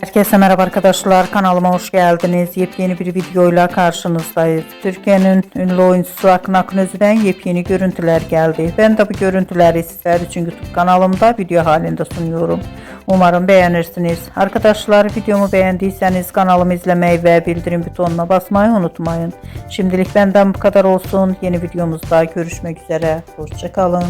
Herkese merhaba arkadaşlar, kanalıma hoş geldiniz. Yepyeni bir videoyla karşınızdayız. Türkiye'nin ünlü oyuncusu Akın Akınözü'den yepyeni görüntüler geldi. Ben de bu görüntüleri sizler için YouTube kanalımda video halinde sunuyorum. Umarım beğenirsiniz. Arkadaşlar, videomu beğendiyseniz kanalımı izlemeyi ve bildirim butonuna basmayı unutmayın. Şimdilik benden bu kadar olsun. Yeni videomuzda görüşmek üzere. Hoşça kalın.